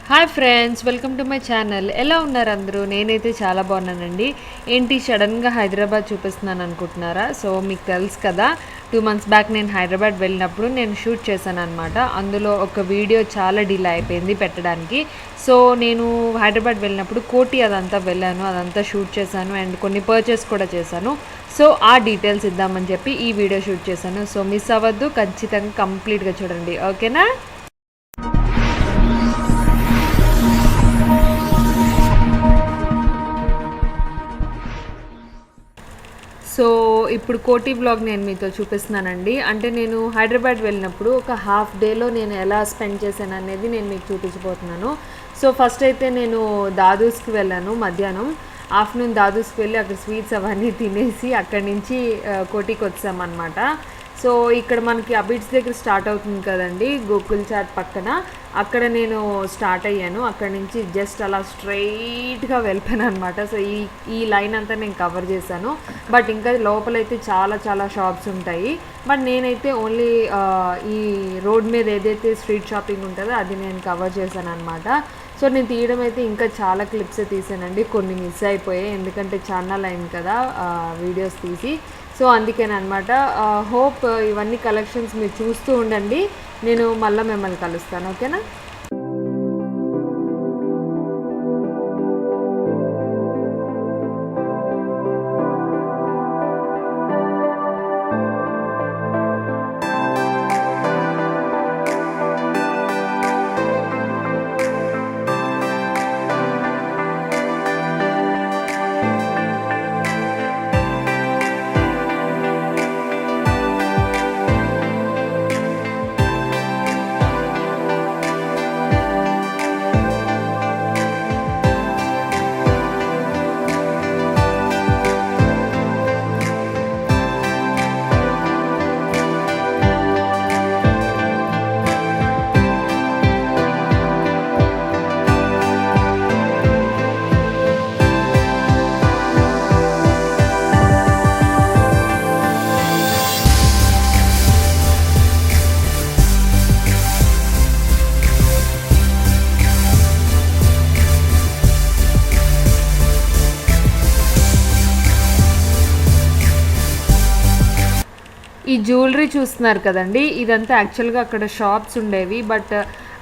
Hi friends, welcome to my channel. ఎలా ఉన్నారు అందరూ? నేనైతే చాలా బాగున్నానండి. ఏంటి సడన్గా హైదరాబాద్ చూపిస్తున్నాను అనుకుంటున్నారా? సో మీకు తెలుసు కదా, 2 months బ్యాక్ నేను హైదరాబాద్ వెళ్ళినప్పుడు నేను షూట్ చేశాను అనమాట. అందులో ఒక వీడియో చాలా డిలే అయిపోయింది పెట్టడానికి. సో నేను హైదరాబాద్ వెళ్ళినప్పుడు కోటి అదంతా వెళ్ళాను, అదంతా షూట్ చేశాను అండ్ కొన్ని పర్చేస్ కూడా చేశాను. సో ఆ డీటెయిల్స్ ఇద్దామని చెప్పి ఈ వీడియో షూట్ చేశాను. సో మిస్ అవ్వద్దు, ఖచ్చితంగా కంప్లీట్గా చూడండి, ఓకేనా? సో ఇప్పుడు కోటి వ్లాగ్ నేను మీతో చూపిస్తున్నానండి. అంటే నేను హైదరాబాద్ వెళ్ళినప్పుడు ఒక హాఫ్ డేలో నేను ఎలా స్పెండ్ చేశాను అనేది నేను మీకు చూపించబోతున్నాను. సో ఫస్ట్ అయితే నేను దాదూస్కి వెళ్ళాను మధ్యాహ్నం. ఆఫ్టర్నూన్ దాదూస్కి వెళ్ళి అక్కడ స్వీట్స్ అవన్నీ తినేసి అక్కడి నుంచి కోటికి వచ్చామన్నమాట. సో ఇక్కడ మనకి అబిడ్స్ దగ్గర స్టార్ట్ అవుతుంది కదండి, గోకుల్ చాట్ పక్కన. అక్కడ నేను స్టార్ట్ అయ్యాను. అక్కడ నుంచి జస్ట్ అలా స్ట్రైట్గా వెళ్ళిపోయాను అనమాట. సో ఈ లైన్ అంతా నేను కవర్ చేశాను. బట్ ఇంకా లోపలైతే చాలా చాలా షాప్స్ ఉంటాయి. బట్ నేనైతే ఓన్లీ ఈ రోడ్ మీద ఏదైతే స్ట్రీట్ షాపింగ్ ఉంటుందో అది నేను కవర్ చేశాను అనమాట. సో నేను తీయడం అయితే ఇంకా చాలా క్లిప్సే తీసానండి, కొన్ని మిస్ అయిపోయాయి ఎందుకంటే చాలా లైన్ కదా వీడియోస్ తీసి. సో అందుకేనమాట. హోప్ ఇవన్నీ కలెక్షన్స్ మీరు చూస్తూ ఉండండి, నేను మళ్ళీ మిమ్మల్ని కలుస్తాను, ఓకేనా? ఈ జ్యువెలరీ చూస్తున్నారు కదండి, ఇదంతా యాక్చువల్గా అక్కడ షాప్స్ ఉండేవి. బట్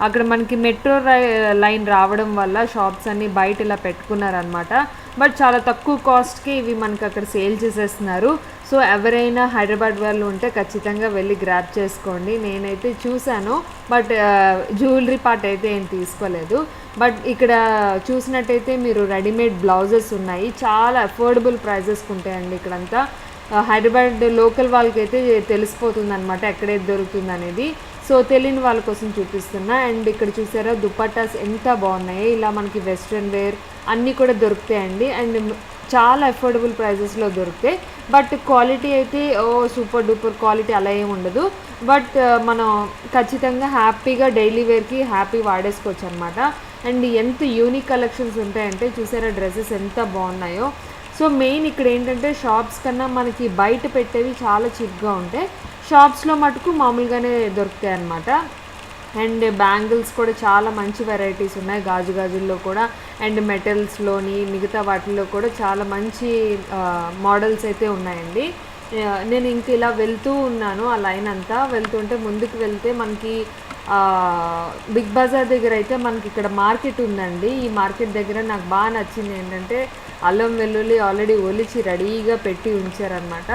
అక్కడ మనకి మెట్రో లైన్ రావడం వల్ల షాప్స్ అన్నీ బయట ఇలా పెట్టుకున్నారనమాట. బట్ చాలా తక్కువ కాస్ట్కి ఇవి మనకి అక్కడ సేల్ చేసేస్తున్నారు. సో ఎవరైనా హైదరాబాద్ వాళ్ళు ఉంటే ఖచ్చితంగా వెళ్ళి గ్రాప్ చేసుకోండి. నేనైతే చూశాను, బట్ జ్యువెలరీ పార్ట్ అయితే ఏం తీసుకోలేదు. బట్ ఇక్కడ చూసినట్టయితే మీరు రెడీమేడ్ బ్లౌజెస్ ఉన్నాయి, చాలా అఫోర్డబుల్ ప్రైజెస్కి ఉంటాయండి ఇక్కడంతా. హైదరాబాద్ లోకల్ వాళ్ళకైతే తెలిసిపోతుంది అనమాట ఎక్కడైతే దొరుకుతుంది అనేది. సో తెలియని వాళ్ళ కోసం చూపిస్తున్నా. అండ్ ఇక్కడ చూసారా దుపట్టాస్ ఎంత బాగున్నాయి, ఇలా మనకి వెస్ట్రన్ వేర్ అన్నీ కూడా దొరుకుతాయండి. అండ్ చాలా అఫోర్డబుల్ ప్రైజెస్లో దొరుకుతాయి. బట్ క్వాలిటీ అయితే సూపర్ డూపర్ క్వాలిటీ అలా ఏమి ఉండదు. బట్ మనం ఖచ్చితంగా హ్యాపీగా డైలీ వేర్కి హ్యాపీ వాడేసుకోవచ్చు అనమాట. అండ్ ఎంత యూనిక్ కలెక్షన్స్ ఉంటాయంటే చూసారా డ్రెస్సెస్ ఎంత బాగున్నాయో. సో మెయిన్ ఇక్కడ ఏంటంటే షాప్స్ కన్నా మనకి బయట పెట్టేవి చాలా చీప్గా ఉంటాయి, షాప్స్లో మటుకు మామూలుగానే దొరుకుతాయి అన్నమాట. అండ్ బ్యాంగిల్స్ కూడా చాలా మంచి వెరైటీస్ ఉన్నాయి, గాజుల్లో కూడా. అండ్ మెటల్స్లోని మిగతా వాటిల్లో కూడా చాలా మంచి మోడల్స్ అయితే ఉన్నాయండి. నేను ఇంక ఇలా వెళ్తూ ఉన్నాను, ఆ లైన్ అంతా వెళ్తుంటే ముందుకు వెళ్తే మనకి బిగ్ బజార్ దగ్గర అయితే మనకి ఇక్కడ మార్కెట్ ఉందండి. ఈ మార్కెట్ దగ్గర నాకు బాగా నచ్చింది ఏంటంటే అల్లం వెల్లుల్లి ఆల్రెడీ ఒలిచి రెడీగా పెట్టి ఉంచారనమాట.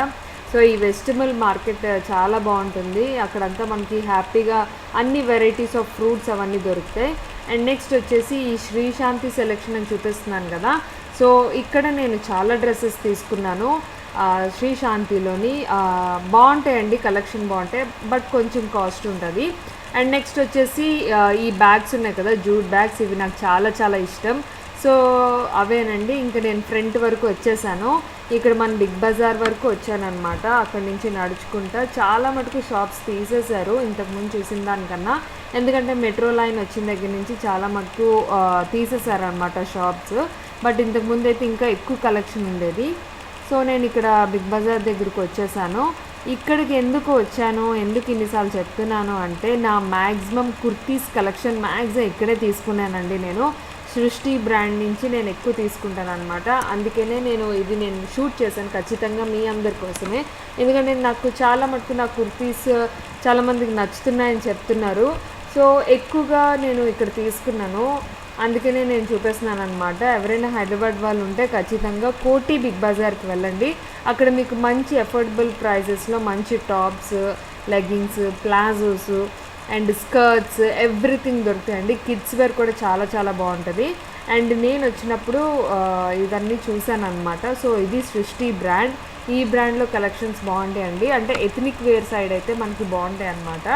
సో ఈ వెజిటబుల్ మార్కెట్ చాలా బాగుంటుంది, అక్కడంతా మనకి హ్యాపీగా అన్ని వెరైటీస్ ఆఫ్ ఫ్రూట్స్ అవన్నీ దొరుకుతాయి. అండ్ నెక్స్ట్ వచ్చేసి ఈ శ్రీశాంతి సెలెక్షన్ అని చూపిస్తున్నాను కదా. సో ఇక్కడ నేను చాలా డ్రెస్సెస్ తీసుకున్నాను శ్రీశాంతిలోని. బాగుంటాయండి, కలెక్షన్ బాగుంటాయి, బట్ కొంచెం కాస్ట్ ఉంటుంది. అండ్ నెక్స్ట్ వచ్చేసి ఈ బ్యాగ్స్ ఉన్నాయి కదా, జూట్ బ్యాగ్స్, ఇవి నాకు చాలా చాలా ఇష్టం. సో అవేనండి. ఇంకా నేను ఫ్రంట్ వరకు వచ్చేసాను, ఇక్కడ మన బిగ్ బజార్ వరకు వచ్చానమాట. అక్కడి నుంచి నడుచుకుంటా చాలా మటుకు షాప్స్ తీసేశారు ఇంతకుముందు చూసిన దానికన్నా, ఎందుకంటే మెట్రో లైన్ వచ్చిన దగ్గర నుంచి చాలా మటుకు తీసేశారనమాట షాప్స్. బట్ ఇంతకుముందు అయితే ఇంకా ఎక్కువ కలెక్షన్ ఉండేది. సో నేను ఇక్కడ బిగ్ బజార్ దగ్గరికి వచ్చేసాను. ఇక్కడికి ఎందుకు వచ్చాను, ఎందుకు ఇన్నిసార్లు చెప్తున్నాను అంటే నా మ్యాక్సిమం కుర్తీస్ కలెక్షన్ మ్యాక్సిమం ఇక్కడే తీసుకున్నానండి. నేను సృష్టి బ్రాండ్ నుంచి నేను ఎక్కువ తీసుకుంటాను అనమాట. అందుకనే నేను షూట్ చేశాను ఖచ్చితంగా మీ అందరి కోసమే. ఎందుకంటే నాకు చాలా మటుకు నా కుర్తీస్ చాలామందికి నచ్చుతున్నాయని చెప్తున్నారు. సో ఎక్కువగా నేను ఇక్కడ తీసుకున్నాను, అందుకనే నేను చూపిస్తున్నాను అనమాట. ఎవరైనా హైదరాబాద్ వాళ్ళు ఉంటే ఖచ్చితంగా కోటి బిగ్ బజార్కి వెళ్ళండి. అక్కడ మీకు మంచి అఫోర్డబుల్ ప్రైజెస్లో మంచి tops, leggings, palazzos and skirts everything దొరుకుతాయండి. కిడ్స్ వేర్ కూడా చాలా చాలా బాగుంటుంది. అండ్ నేను వచ్చినప్పుడు ఇవన్నీ చూశాను అనమాట. సో ఇది సృష్టి బ్రాండ్. ఈ బ్రాండ్లో కలెక్షన్స్ బాగుంటాయండి. అంటే ఎథనిక్ వేర్ సైడ్ అయితే మనకి బాగుంటాయి అన్నమాట.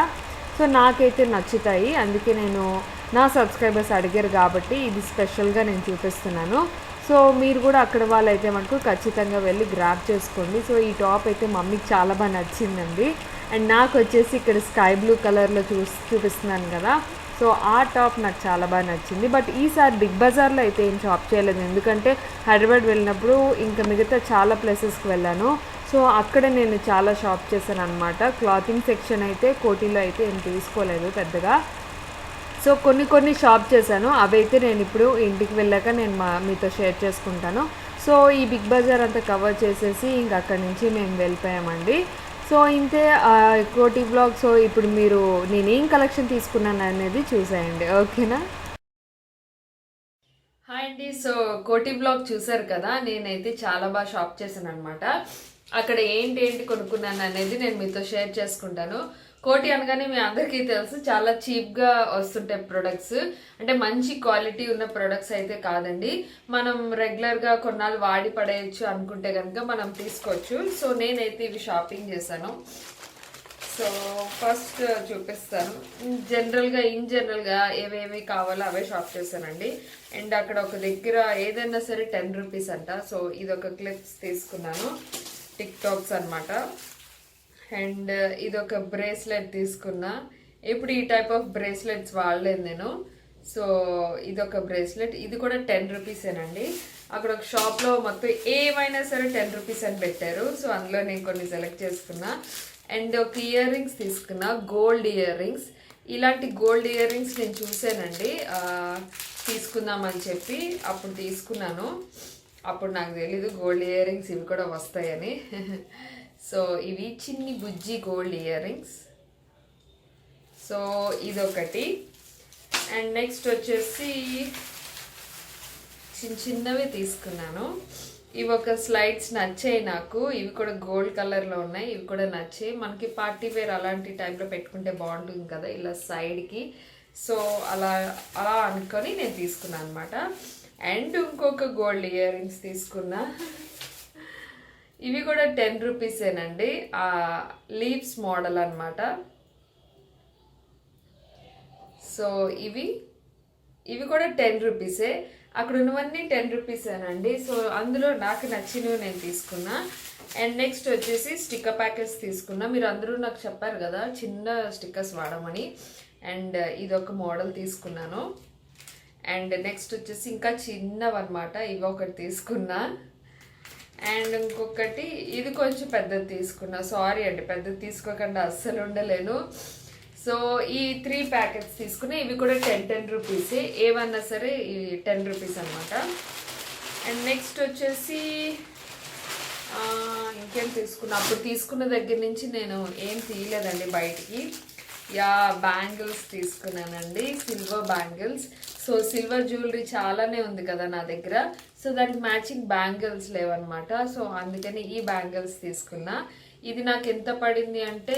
సో నాకైతే నచ్చుతాయి, అందుకే నేను నా సబ్స్క్రైబర్స్ అడిగారు కాబట్టి ఇది స్పెషల్గా నేను చూపిస్తున్నాను. సో మీరు కూడా అక్కడ వాళ్ళైతే మనకు ఖచ్చితంగా వెళ్ళి గ్రాప్ చేసుకోండి. సో ఈ టాప్ అయితే మమ్మీకి చాలా బాగా నచ్చిందండి. అండ్ నాకు వచ్చేసి ఇక్కడ స్కై బ్లూ కలర్లో చూపిస్తున్నాను కదా, సో ఆ టాప్ నాకు చాలా బాగా నచ్చింది. బట్ ఈసారి బిగ్ బజార్లో అయితే ఏం షాప్ చేయలేదు, ఎందుకంటే హైదరాబాద్ వెళ్ళినప్పుడు ఇంకా మిగతా చాలా ప్లేసెస్కి వెళ్ళాను. సో అక్కడ నేను చాలా షాప్ చేశాను అనమాట. క్లాతింగ్ సెక్షన్ అయితే కోటిలో అయితే ఏం తీసుకోలేదు పెద్దగా. సో కొన్ని షాప్ చేశాను, అవైతే నేను ఇప్పుడు ఇంటికి వెళ్ళాక నేను మీతో షేర్ చేసుకుంటాను. సో ఈ బిగ్ బజార్ అంతా కవర్ చేసేసి ఇంక అక్కడి నుంచి మేము వెళ్ళిపోయామండి. సో ఇంతే కోటి బ్లాగ్. సో ఇప్పుడు మీరు నేనేం కలెక్షన్ తీసుకున్నాను అనేది చూసేయండి, ఓకేనా? హాయ్ అండి. సో కోటి బ్లాగ్ చూసారు కదా, నేనైతే చాలా బాగా షాప్ చేశాను అనమాట. అక్కడ ఏంటి కొనుక్కున్నాను అనేది నేను మీతో షేర్ చేసుకుంటాను. కోటి అనగానే మీ అందరికీ తెలుసు, చాలా చీప్గా వస్తుంటాయి ప్రొడక్ట్స్. అంటే మంచి క్వాలిటీ ఉన్న ప్రొడక్ట్స్ అయితే కాదండి. మనం రెగ్యులర్గా కొన్నాళ్ళు వాడి పడేయచ్చు అనుకుంటే కనుక మనం తీసుకోవచ్చు. సో నేనైతే ఇవి షాపింగ్ చేశాను. సో ఫస్ట్ చూపిస్తాను. ఇన్ జనరల్గా ఏవేవి కావాలో అవే షాప్ చేశానండి. అండ్ అక్కడ ఒక దగ్గర ఏదైనా సరే 10 రూపీస్ అంట. సో ఇదొక క్లిప్స్ తీసుకున్నాను, టిక్ టాక్స్ అనమాట. అండ్ ఇదొక బ్రేస్లెట్ తీసుకున్నా. ఇప్పుడు ఈ టైప్ ఆఫ్ బ్రేస్లెట్స్ వాడలేదు నేను. సో ఇదొక బ్రేస్లెట్, ఇది కూడా 10 రూపీసేనండి. అక్కడ ఒక షాప్లో మొత్తం ఏమైనా సరే 10 రూపీస్ అని పెట్టారు. సో అందులో నేను కొన్ని సెలెక్ట్ చేసుకున్నా. అండ్ ఒక ఇయర్ రింగ్స్ తీసుకున్నా, గోల్డ్ ఇయర్ రింగ్స్. ఇలాంటి గోల్డ్ ఇయర్ రింగ్స్ నేను చూసానండి, తీసుకుందామని చెప్పి అప్పుడు తీసుకున్నాను. అప్పుడు నాకు తెలీదు గోల్డ్ ఇయర్ రింగ్స్ ఇవి కూడా వస్తాయని. సో ఇవి చిన్ని బుజ్జి గోల్డ్ ఇయర్ రింగ్స్. సో ఇదొకటి. అండ్ నెక్స్ట్ వచ్చేసి చిన్నవి తీసుకున్నాను. ఇవి ఒక స్లైడ్స్ నచ్చాయి నాకు. ఇవి కూడా గోల్డ్ కలర్లో ఉన్నాయి, ఇవి కూడా నచ్చాయి. మనకి పార్టీ వేర్ అలాంటి టైంలో పెట్టుకుంటే బాగుంటుంది కదా ఇలా సైడ్కి. సో అలా అనుకొని నేను తీసుకున్నాను అనమాట. అండ్ ఇంకొక గోల్డ్ ఇయర్ రింగ్స్ తీసుకున్నా. ఇవి కూడా 10 రూపీసేనండి, లీవ్స్ మోడల్ అనమాట. సో ఇవి కూడా 10 రూపీసే. అక్కడ ఉన్నవన్నీ 10 రూపీసేనండి. సో అందులో నాకు నచ్చినవి నేను తీసుకున్నా. అండ్ నెక్స్ట్ వచ్చేసి స్టిక్కర్ ప్యాకెట్స్ తీసుకున్నా. మీరు అందరూ నాకు చెప్పారు కదా చిన్న స్టిక్కర్స్ వాడమని. అండ్ ఇదొక మోడల్ తీసుకున్నాను. అండ్ నెక్స్ట్ వచ్చేసి ఇంకా చిన్నవన్నమాట, ఇవి ఒకటి తీసుకున్నా. అండ్ ఇంకొకటి ఇది కొంచెం పెద్దది తీసుకున్నా. సారీ అండి, పెద్దది తీసుకోకుండా అస్సలు ఉండలేను. సో ఈ 3 ప్యాకెట్స్ తీసుకున్నా. ఇవి కూడా 10 రూపీసే, ఏవన్నా సరే ఈ 10 రూపీస్ అనమాట. అండ్ నెక్స్ట్ వచ్చేసి ఇంకేం తీసుకున్నా, అప్పుడు తీసుకున్న దగ్గర నుంచి నేను ఏం తీయలేదండి బయటికి. బ్యాంగిల్స్ తీసుకున్నానండి, silver bangles. So silver jewellery చాలానే ఉంది కదా నా దగ్గర. సో దానికి మ్యాచింగ్ బ్యాంగిల్స్ లేవన్నమాట. సో అందుకని ఈ బ్యాంగిల్స్ తీసుకున్నా. ఇది నాకు ఎంత పడింది అంటే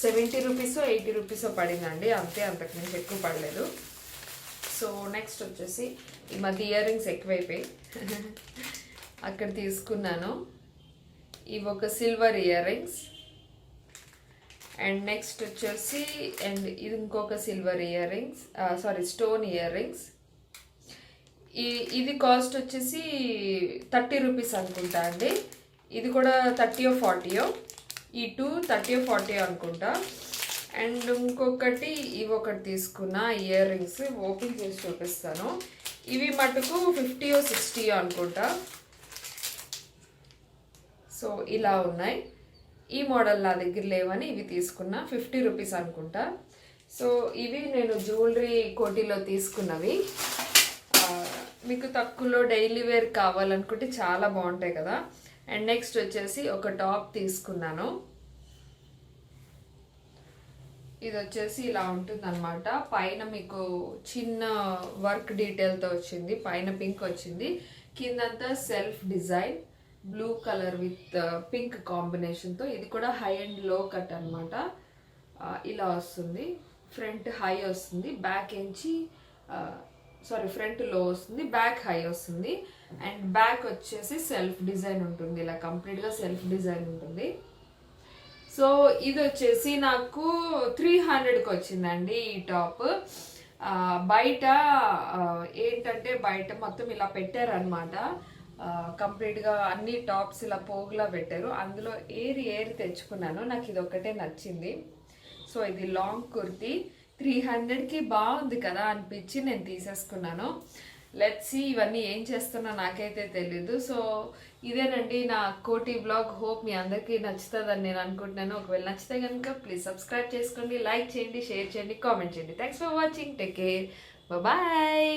70 రూపీసో 80 రూపీసో పడిందండి, అంతే, అంతకుమించి ఎక్కువ పడలేదు. సో నెక్స్ట్ వచ్చేసి ఈ మధ్య ఇయర్ రింగ్స్ ఎక్కువైపోయి అక్కడ తీసుకున్నాను. ఇవి ఒక silver ear rings. And next వచ్చేసి అండ్ ఇది ఇంకొక silver ear rings, stone ear rings. ఇది కాస్ట్ వచ్చేసి 30 రూపీస్ అనుకుంటా అండి. ఇది కూడా 30 or 40, ఈ 2 30 or 40 అనుకుంటా. అండ్ ఇంకొకటి ఇవి ఒకటి తీసుకున్నా ఇయర్ రింగ్స్, ఓపెన్ చేసి చూపిస్తాను. ఇవి మటుకు 50 or 60 అనుకుంటా. సో ఇలా ఉన్నాయి. ఈ మోడల్ నా దగ్గర లేవని ఇవి తీసుకున్నా, 50 రూపీస్ అనుకుంటా. సో ఇవి నేను జ్యువెలరీ కోటిలో తీసుకున్నవి. మీకు తక్కువలో డైలీ వేర్ కావాలనుకుంటే చాలా బాగుంటాయి కదా. అండ్ నెక్స్ట్ వచ్చేసి ఒక టాప్ తీసుకున్నాను. ఇది వచ్చేసి ఇలా ఉంటుంది అనమాట. పైన మీకు చిన్న వర్క్ డీటెయిల్తో వచ్చింది, పైన పింక్ వచ్చింది, కిందంతా self design blue colour with pink కాంబినేషన్తో. ఇది కూడా హై అండ్ లో కట్ అనమాట. ఇలా వస్తుంది. ఫ్రంట్ హై వస్తుంది, బ్యాక్ ఎంచి ఫ్రంట్ లో వస్తుంది, బ్యాక్ హై వస్తుంది. అండ్ బ్యాక్ వచ్చేసి సెల్ఫ్ డిజైన్ ఉంటుంది, ఇలా కంప్లీట్గా సెల్ఫ్ డిజైన్ ఉంటుంది. సో ఇది వచ్చేసి నాకు 300కి వచ్చిందండి ఈ టాప్. బయట ఏంటంటే బయట మొత్తం ఇలా పెట్టారనమాట. కంప్లీట్గా అన్ని టాప్స్ ఇలా పోగులా పెట్టారు. అందులో ఏరి తెచ్చుకున్నాను. నాకు ఇది ఒకటే నచ్చింది. సో ఇది లాంగ్ కుర్తీ 300కి బాగుంది కదా అనిపించి నేను తీసేసుకున్నాను. లెట్స్ సీ ఇవన్నీ ఏం చేస్తున్నా నాకైతే తెలీదు. సో ఇదేనండి నా కోటి బ్లాగ్. హోప్ మీ అందరికీ నచ్చుతుందని నేను అనుకుంటున్నాను. ఒకవేళ నచ్చితే కనుక ప్లీజ్ సబ్స్క్రైబ్ చేసుకోండి, లైక్ చేయండి, షేర్ చేయండి, కామెంట్ చేయండి. Thanks for watching. Take care. Bye.